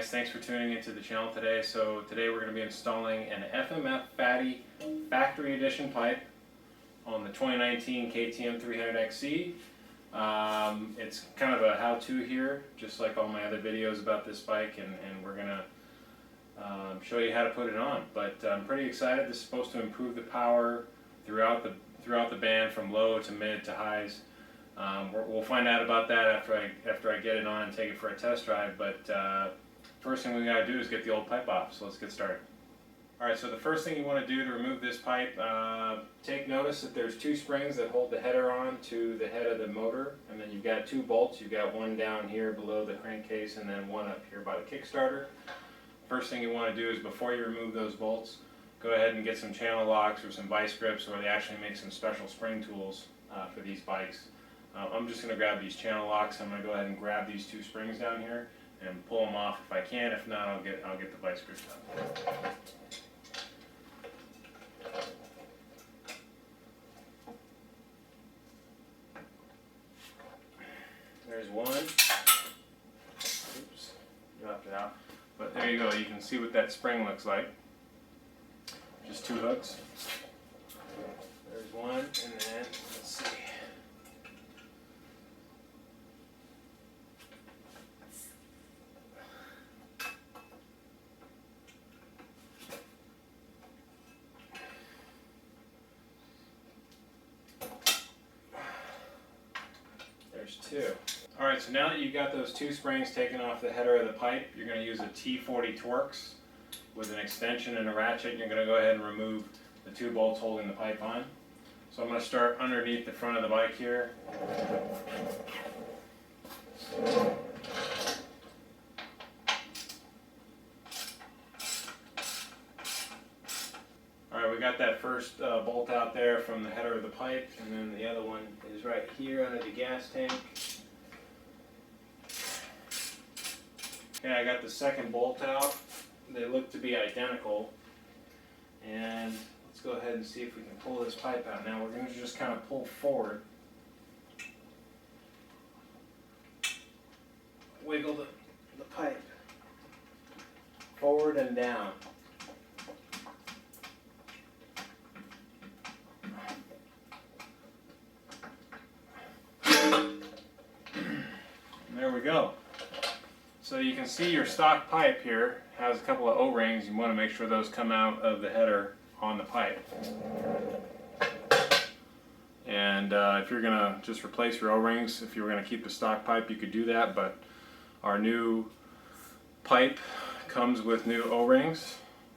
guys, thanks for tuning into the channel today. So today we're going to be installing an FMF Fatty Factory Edition pipe on the 2019 KTM 300XC. It's kind of a how-to here, just like all my other videos about this bike, and we're going to show you how to put it on. But I'm pretty excited. This is supposed to improve the power throughout the band from low to mid to highs. We'll find out about that after I get it on and take it for a test drive, but first thing we got to do is get the old pipe off, so let's get started. Alright, so the first thing you want to do to remove this pipe, take notice that there's two springs that hold the header on to the head of the motor, and then you've got two bolts. You've got one down here below the crankcase and then one up here by the kickstarter. First thing you want to do is, before you remove those bolts, go ahead and get some channel locks or some vice grips, or they actually make some special spring tools for these bikes. I'm just going to grab these channel locks. I'm going to go ahead and grab these two springs down here and pull them off if I can. If not, I'll get the vice grips out. There's one. Oops, dropped it out. But there you go. You can see what that spring looks like. Just two hooks. There's one, and then let's see. There's two. Alright, so now that you've got those two springs taken off the header of the pipe, you're going to use a T40 Torx with an extension and a ratchet. You're going to go ahead and remove the two bolts holding the pipe on. So I'm going to start underneath the front of the bike here. Alright, we got that first bolt out there from the header of the pipe, and then the other one is right here under the gas tank. Okay, I got the second bolt out. They look to be identical, and let's go ahead and see if we can pull this pipe out. Now we're going to just kind of pull forward, wiggle the pipe forward and down. There we go. So you can see your stock pipe here has a couple of O-rings. You want to make sure those come out of the header on the pipe. And if you're going to just replace your O-rings, if you were going to keep the stock pipe, you could do that, but our new pipe comes with new O-rings.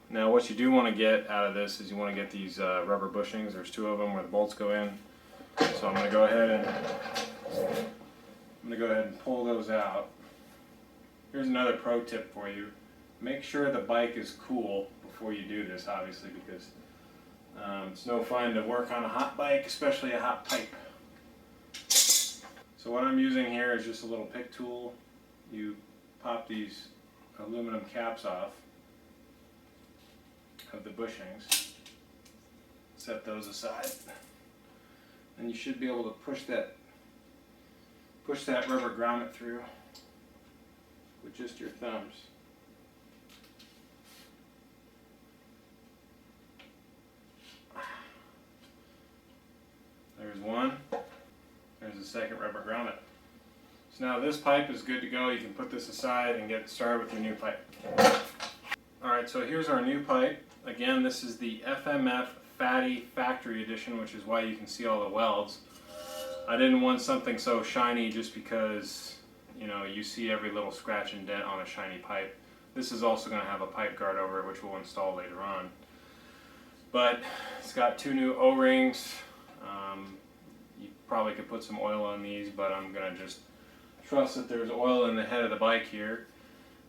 Now what you do want to get out of this is you want to get these rubber bushings. There's two of them where the bolts go in. So I'm going to go ahead and pull those out. Here's another pro tip for you. Make sure the bike is cool before you do this, obviously, because it's no fun to work on a hot bike, especially a hot pipe. So what I'm using here is just a little pick tool. You pop these aluminum caps off of the bushings, set those aside, and you should be able to push that rubber grommet through with just your thumbs. There's one. There's the second rubber grommet. So now this pipe is good to go. You can put this aside and get started with your new pipe. Alright, so here's our new pipe. Again, this is the FMF Fatty Factory Edition, which is why you can see all the welds. I didn't want something so shiny just because, you know, you see every little scratch and dent on a shiny pipe. This is also going to have a pipe guard over it, which we'll install later on. But it's got two new O-rings. You probably could put some oil on these, but I'm going to just trust that there's oil in the head of the bike here.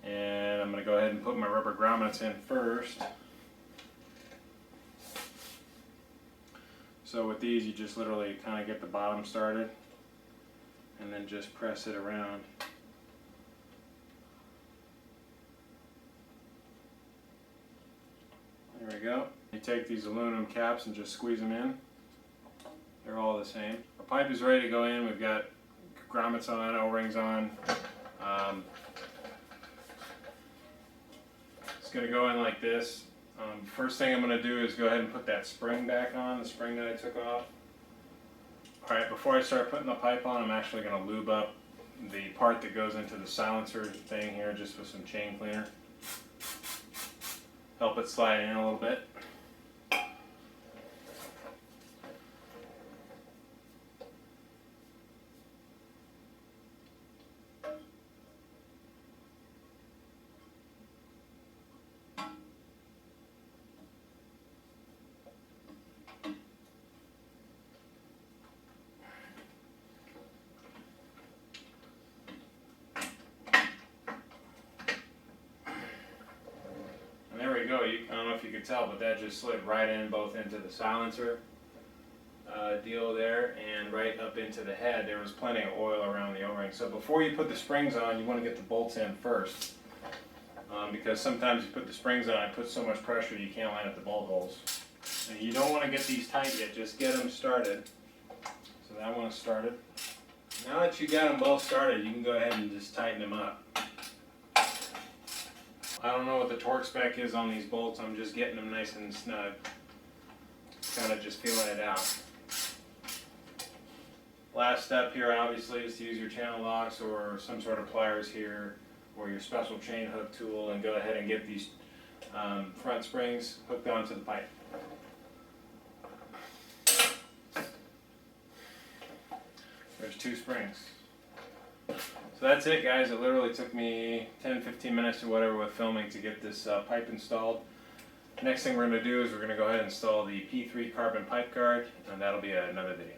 And I'm going to go ahead and put my rubber grommets in first. So with these, you just literally kind of get the bottom started and then just press it around. There we go. You take these aluminum caps and just squeeze them in. They're all the same. Our pipe is ready to go in. We've got grommets on, O-rings on. It's going to go in like this. First thing I'm going to do is go ahead and put that spring back on, the spring that I took off. Alright, before I start putting the pipe on, I'm actually going to lube up the part that goes into the silencer thing here just with some chain cleaner. Help it slide in a little bit. There we go. I don't know if you could tell, but that just slid right in both into the silencer deal there and right up into the head. There was plenty of oil around the O-ring. So before you put the springs on, you want to get the bolts in first. Because sometimes you put the springs on, it puts so much pressure you can't line up the bolt holes. And you don't want to get these tight yet, just get them started. So that one is started. Now that you got them both started, you can go ahead and just tighten them up. I don't know what the torque spec is on these bolts, I'm just getting them nice and snug. Kind of just feeling it out. Last step here obviously is to use your channel locks or some sort of pliers here or your special chain hook tool and go ahead and get these front springs hooked onto the pipe. There's 2 springs. So that's it, guys. It literally took me 10-15 minutes or whatever with filming to get this pipe installed. Next thing we're going to do is we're going to go ahead and install the P3 carbon pipe guard, and that'll be another video.